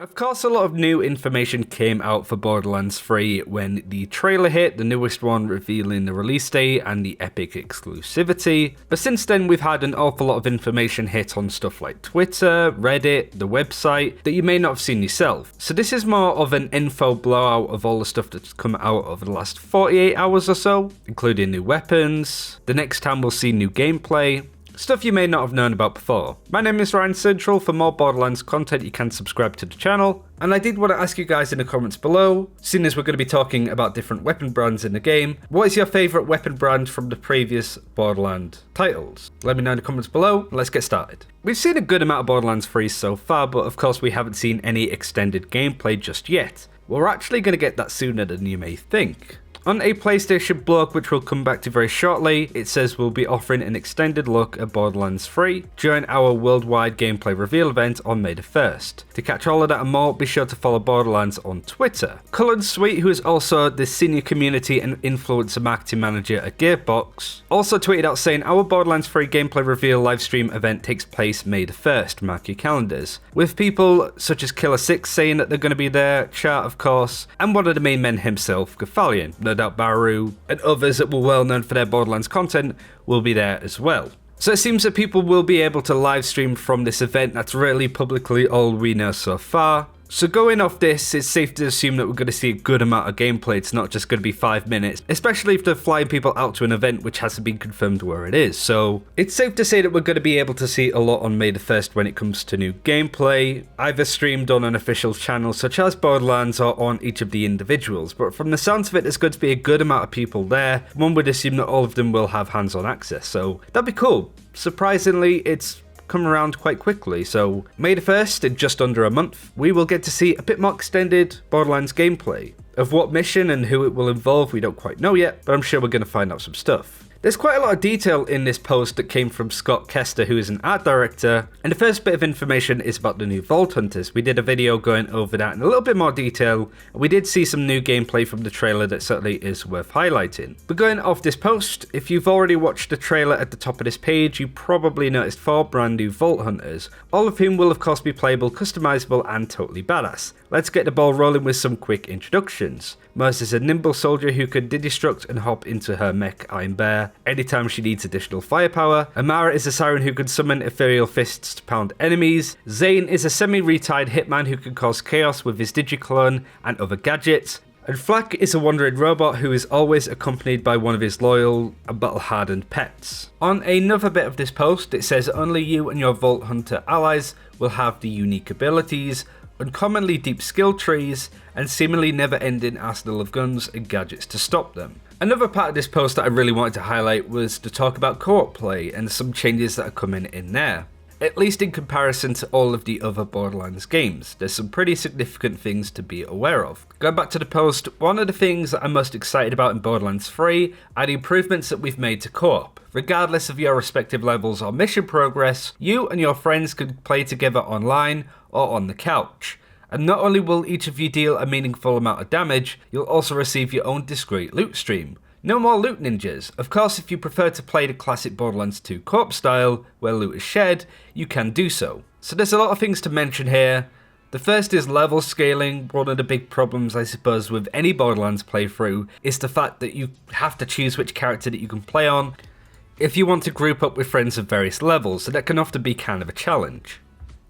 Of course, a lot of new information came out for Borderlands 3 when the trailer hit, the newest one revealing the release date and the Epic exclusivity. But since then, we've had an awful lot of information hit on stuff like Twitter, Reddit, the website, that you may not have seen yourself. So this is more of an info blowout of all the stuff that's come out over the last 48 hours or so, including new weapons, the next time we'll see new gameplay, stuff you may not have known about before. My name is Ryan Central. For more Borderlands content, you can subscribe to the channel. And I did want to ask you guys in the comments below, seeing as we're going to be talking about different weapon brands in the game, what is your favourite weapon brand from the previous Borderlands titles? Let me know in the comments below, and let's get started. We've seen a good amount of Borderlands 3 so far, but of course we haven't seen any extended gameplay just yet. We're actually going to get that sooner than you may think. On a PlayStation blog, which we'll come back to very shortly, it says we'll be offering an extended look at Borderlands 3 during our worldwide gameplay reveal event on May the 1st. To catch all of that and more, be sure to follow Borderlands on Twitter. Cullen Sweet, who is also the Senior Community and Influencer Marketing Manager at Gearbox, also tweeted out saying our Borderlands 3 gameplay reveal livestream event takes place May the 1st, mark your calendars. With people such as Killer 6 saying that they're going to be there, Chart of course, and one of the main men himself, Gathalion. No doubt Baru, and others that were well known for their Borderlands content will be there as well. So it seems that people will be able to live stream from this event. That's really publicly all we know so far. So going off this, it's safe to assume that we're going to see a good amount of gameplay. It's not just going to be 5 minutes, especially if they're flying people out to an event which hasn't been confirmed where it is. So it's safe to say that we're going to be able to see a lot on May the 1st when it comes to new gameplay, either streamed on an official channel such as Borderlands or on each of the individuals. But from the sounds of it, there's going to be a good amount of people there. One would assume that all of them will have hands-on access, so that'd be cool. Surprisingly, it's come around quite quickly, so May the 1st, in just under a month, we will get to see a bit more extended Borderlands gameplay. Of what mission and who it will involve, we don't quite know yet, but I'm sure we're going to find out some stuff. There's quite a lot of detail in this post that came from Scott Kester, who is an art director, and the first bit of information is about the new Vault Hunters. We did a video going over that in a little bit more detail, and we did see some new gameplay from the trailer that certainly is worth highlighting. But going off this post, if you've already watched the trailer at the top of this page, you probably noticed 4 brand new Vault Hunters, all of whom will of course be playable, customizable, and totally badass. Let's get the ball rolling with some quick introductions. Mers is a nimble soldier who can destruct and hop into her mech Iron Bear anytime she needs additional firepower. Amara is a siren who can summon ethereal fists to pound enemies. Zane is a semi-retired hitman who can cause chaos with his digiclone and other gadgets. And Flak is a wandering robot who is always accompanied by one of his loyal and battle-hardened pets. On another bit of this post, it says only you and your Vault Hunter allies will have the unique abilities, uncommonly deep skill trees, and seemingly never-ending arsenal of guns and gadgets to stop them. Another part of this post that I really wanted to highlight was to talk about co-op play and some changes that are coming in there. At least in comparison to all of the other Borderlands games, there's some pretty significant things to be aware of. Going back to the post, one of the things that I'm most excited about in Borderlands 3 are the improvements that we've made to co-op. Regardless of your respective levels or mission progress, you and your friends can play together online or on the couch. And not only will each of you deal a meaningful amount of damage, you'll also receive your own discreet loot stream. No more loot ninjas. Of course, if you prefer to play the classic Borderlands 2 co-op style, where loot is shared, you can do so. So there's a lot of things to mention here. The first is level scaling. One of the big problems, I suppose, with any Borderlands playthrough is the fact that you have to choose which character that you can play on if you want to group up with friends of various levels, so that can often be kind of a challenge.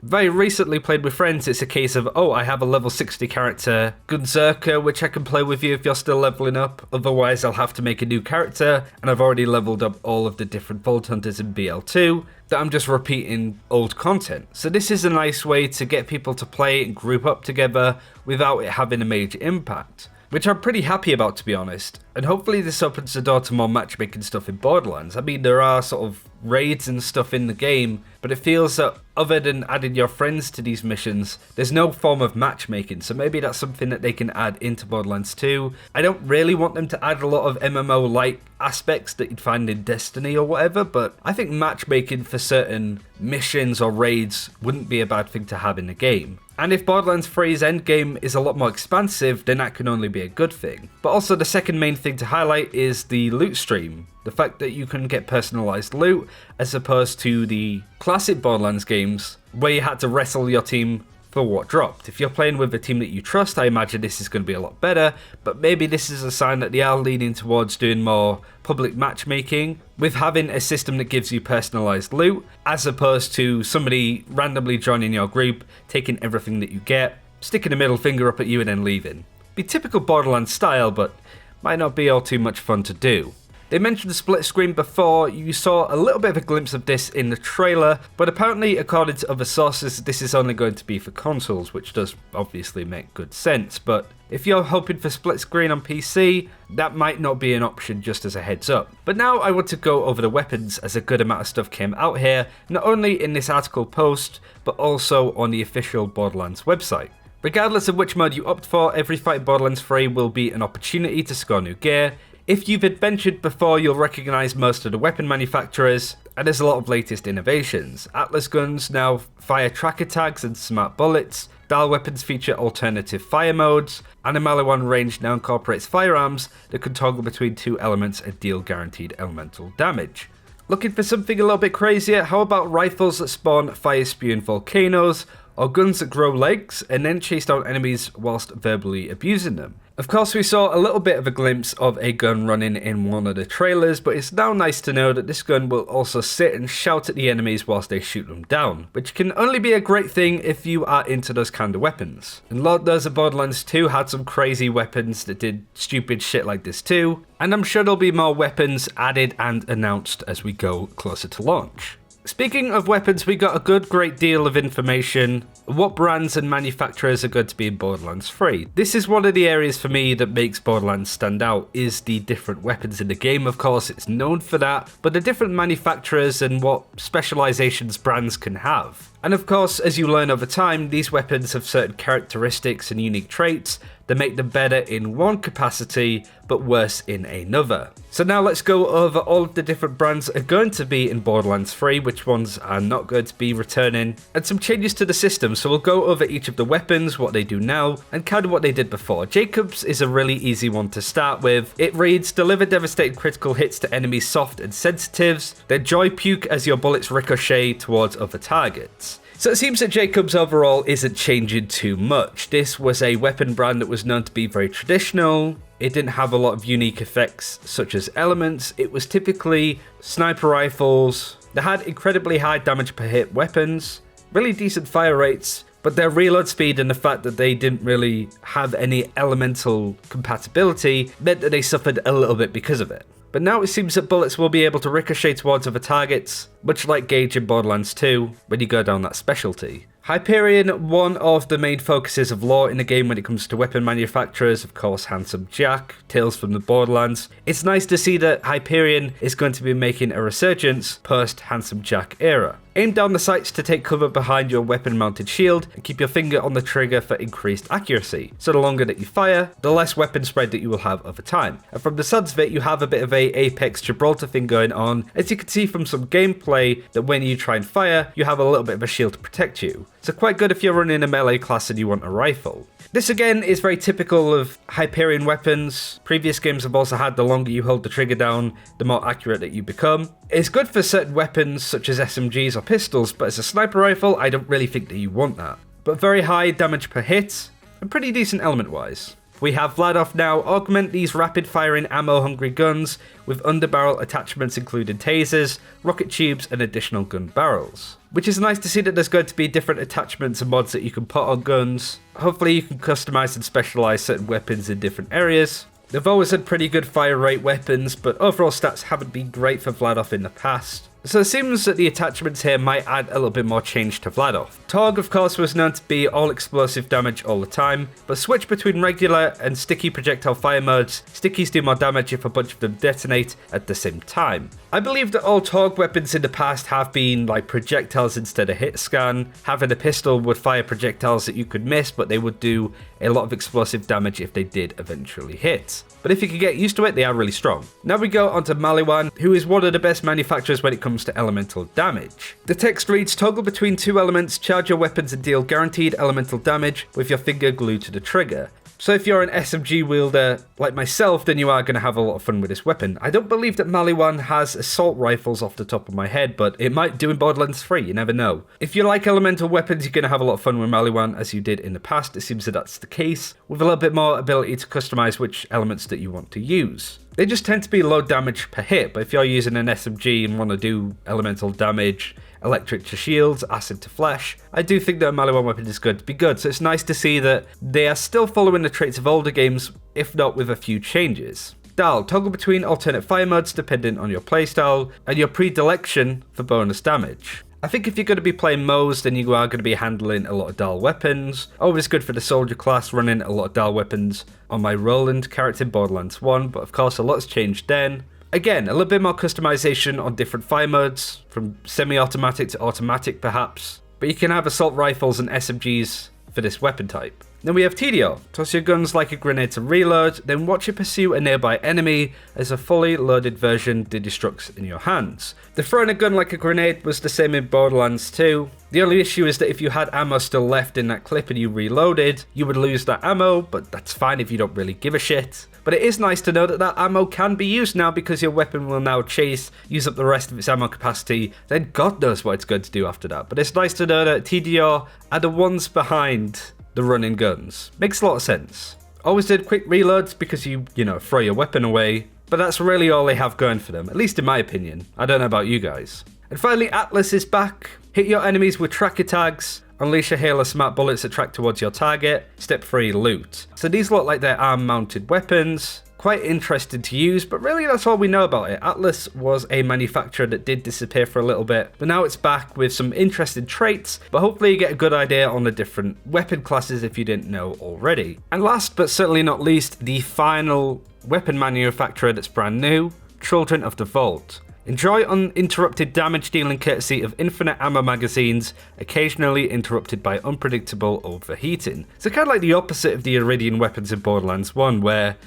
Very recently played with friends, it's a case of, oh, I have a level 60 character, Gunzerker, which I can play with you if you're still leveling up, otherwise I'll have to make a new character, and I've already leveled up all of the different Vault Hunters in BL2, that I'm just repeating old content. So this is a nice way to get people to play and group up together without it having a major impact, which I'm pretty happy about, to be honest. And hopefully this opens the door to more matchmaking stuff in Borderlands. I mean, there are sort of raids and stuff in the game, but it feels that other than adding your friends to these missions, there's no form of matchmaking, so maybe that's something that they can add into Borderlands 2. I don't really want them to add a lot of MMO-like aspects that you'd find in Destiny or whatever, but I think matchmaking for certain missions or raids wouldn't be a bad thing to have in the game. And if Borderlands 3's endgame is a lot more expansive, then that can only be a good thing. But also the second main thing to highlight is the loot stream. The fact that you can get personalized loot as opposed to the classic Borderlands games where you had to wrestle your team for what dropped. If you're playing with a team that you trust, I imagine this is going to be a lot better, but maybe this is a sign that they are leaning towards doing more public matchmaking, with having a system that gives you personalized loot, as opposed to somebody randomly joining your group, taking everything that you get, sticking a middle finger up at you and then leaving. Be typical Borderlands style, but might not be all too much fun to do. They mentioned the split screen before. You saw a little bit of a glimpse of this in the trailer, but apparently according to other sources this is only going to be for consoles, which does obviously make good sense, but if you're hoping for split screen on PC, that might not be an option, just as a heads up. But now I want to go over the weapons, as a good amount of stuff came out here, not only in this article post, but also on the official Borderlands website. Regardless of which mode you opt for, every fight in Borderlands 3 will be an opportunity to score new gear. If you've adventured before, you'll recognise most of the weapon manufacturers, and there's a lot of latest innovations. Atlas guns now fire tracker tags and smart bullets, dial weapons feature alternative fire modes, and the Maliwan range now incorporates firearms that can toggle between two elements and deal guaranteed elemental damage. Looking for something a little bit crazier? How about rifles that spawn fire spewing volcanoes, or guns that grow legs and then chase down enemies whilst verbally abusing them? Of course, we saw a little bit of a glimpse of a gun running in one of the trailers, but it's now nice to know that this gun will also sit and shout at the enemies whilst they shoot them down, which can only be a great thing if you are into those kind of weapons. And Lord knows that Borderlands 2 had some crazy weapons that did stupid shit like this too, and I'm sure there'll be more weapons added and announced as we go closer to launch. Speaking of weapons, we got a great deal of information. What brands and manufacturers are going to be in Borderlands 3. This is one of the areas for me that makes Borderlands stand out, is the different weapons in the game. Of course, it's known for that, but the different manufacturers and what specializations brands can have. And of course, as you learn over time, these weapons have certain characteristics and unique traits that make them better in one capacity, but worse in another. So now let's go over all of the different brands that are going to be in Borderlands 3, which ones are not going to be returning, and some changes to the system. So we'll go over each of the weapons, what they do now, and kind of what they did before. Jacob's is a really easy one to start with. It reads, deliver devastating critical hits to enemies soft and sensitives, then joy puke as your bullets ricochet towards other targets. So it seems that Jacob's overall isn't changing too much. This was a weapon brand that was known to be very traditional. It didn't have a lot of unique effects such as elements. It was typically sniper rifles. They had incredibly high damage per hit weapons, really decent fire rates, but their reload speed and the fact that they didn't really have any elemental compatibility meant that they suffered a little bit because of it. But now it seems that bullets will be able to ricochet towards other targets, much like Gage in Borderlands 2, when you go down that specialty. Hyperion, one of the main focuses of lore in the game when it comes to weapon manufacturers, of course Handsome Jack, Tales from the Borderlands. It's nice to see that Hyperion is going to be making a resurgence post Handsome Jack era. Aim down the sights to take cover behind your weapon mounted shield and keep your finger on the trigger for increased accuracy. So the longer that you fire, the less weapon spread that you will have over time. And from the sounds of it, you have a bit of a Apex Gibraltar thing going on, as you can see from some gameplay that when you try and fire, you have a little bit of a shield to protect you. So quite good if you're running a melee class and you want a rifle. This again is very typical of Hyperion weapons. Previous games have also had the longer you hold the trigger down, the more accurate that you become. It's good for certain weapons such as SMGs or pistols, but as a sniper rifle, I don't really think that you want that. But very high damage per hit, and pretty decent element wise. We have Vladov now augment these rapid firing ammo hungry guns with underbarrel attachments including tasers, rocket tubes and additional gun barrels. Which is nice to see that there's going to be different attachments and mods that you can put on guns. Hopefully you can customize and specialize certain weapons in different areas. They've always had pretty good fire rate weapons, but overall stats haven't been great for Vladov in the past. So it seems that the attachments here might add a little bit more change to Vladov. Torg, of course, was known to be all explosive damage all the time, but switch between regular and sticky projectile fire modes. Stickies do more damage if a bunch of them detonate at the same time. I believe that all Torg weapons in the past have been like projectiles instead of hit scan. Having a pistol would fire projectiles that you could miss, but they would do a lot of explosive damage if they did eventually hit. But if you can get used to it, they are really strong. Now we go on to Maliwan, who is one of the best manufacturers when it comes to elemental damage. The text reads, toggle between two elements, charge your weapons and deal guaranteed elemental damage with your finger glued to the trigger. So if you're an SMG wielder like myself, then you are going to have a lot of fun with this weapon. I don't believe that Maliwan has assault rifles off the top of my head, but it might do in Borderlands 3, you never know. If you like elemental weapons, you're going to have a lot of fun with Maliwan as you did in the past. It seems that that's the case, with a little bit more ability to customize which elements that you want to use. They just tend to be low damage per hit, but if you're using an SMG and want to do elemental damage, electric to shields, acid to flesh, I do think that a Maliwan weapon is good to be good, so it's nice to see that they are still following the traits of older games, if not with a few changes. Dal, toggle between alternate fire modes depending on your playstyle and your predilection for bonus damage. I think if you're going to be playing Moes, then you are going to be handling a lot of Dal weapons. Always good for the soldier class, running a lot of Dal weapons on my Roland character in Borderlands 1, but of course a lot's changed then. Again, a little bit more customization on different fire modes, from semi-automatic to automatic perhaps, but you can have assault rifles and SMGs for this weapon type. Then we have TDO. Toss your guns like a grenade to reload, then watch it pursue a nearby enemy as a fully loaded version destructs in your hands. The throwing a gun like a grenade was the same in Borderlands 2. The only issue is that if you had ammo still left in that clip and you reloaded, you would lose that ammo, but that's fine if you don't really give a shit. But it is nice to know that that ammo can be used now because your weapon will now use up the rest of its ammo capacity, then God knows what it's going to do after that. But it's nice to know that TDR are the ones behind the running guns. Makes a lot of sense. Always did quick reloads because you throw your weapon away, but that's really all they have going for them, at least in my opinion. I don't know about you guys. And finally, Atlas is back. Hit your enemies with tracker tags, unleash a hail of smart bullets that track towards your target, step 3, loot. So these look like they're arm-mounted weapons. Quite interesting to use, but really that's all we know about it. Atlas was a manufacturer that did disappear for a little bit, but now it's back with some interesting traits, but hopefully you get a good idea on the different weapon classes if you didn't know already. And last but certainly not least, the final weapon manufacturer that's brand new, Children of the Vault. Enjoy uninterrupted damage dealing courtesy of infinite ammo magazines, occasionally interrupted by unpredictable overheating. So kind of like the opposite of the Iridian weapons in Borderlands 1, where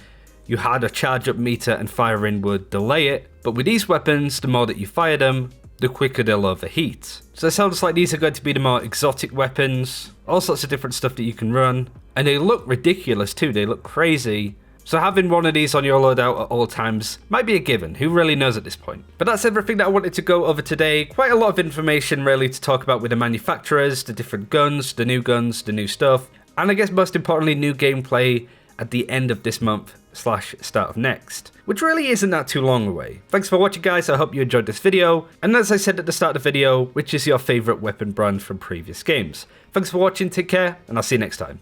you had a charge up meter and firing would delay it, but with these weapons, the more that you fire them, the quicker they'll overheat. So it sounds like these are going to be the more exotic weapons, all sorts of different stuff that you can run, and they look ridiculous too, they look crazy. So having one of these on your loadout at all times might be a given, who really knows at this point. But that's everything that I wanted to go over today. Quite a lot of information really to talk about with the manufacturers, the different guns, the new stuff, and I guess most importantly new gameplay at the end of this month / start of next, which really isn't that too long away. Thanks for watching guys, I hope you enjoyed this video, and as I said at the start of the video, which is your favourite weapon brand from previous games. Thanks for watching, take care, and I'll see you next time.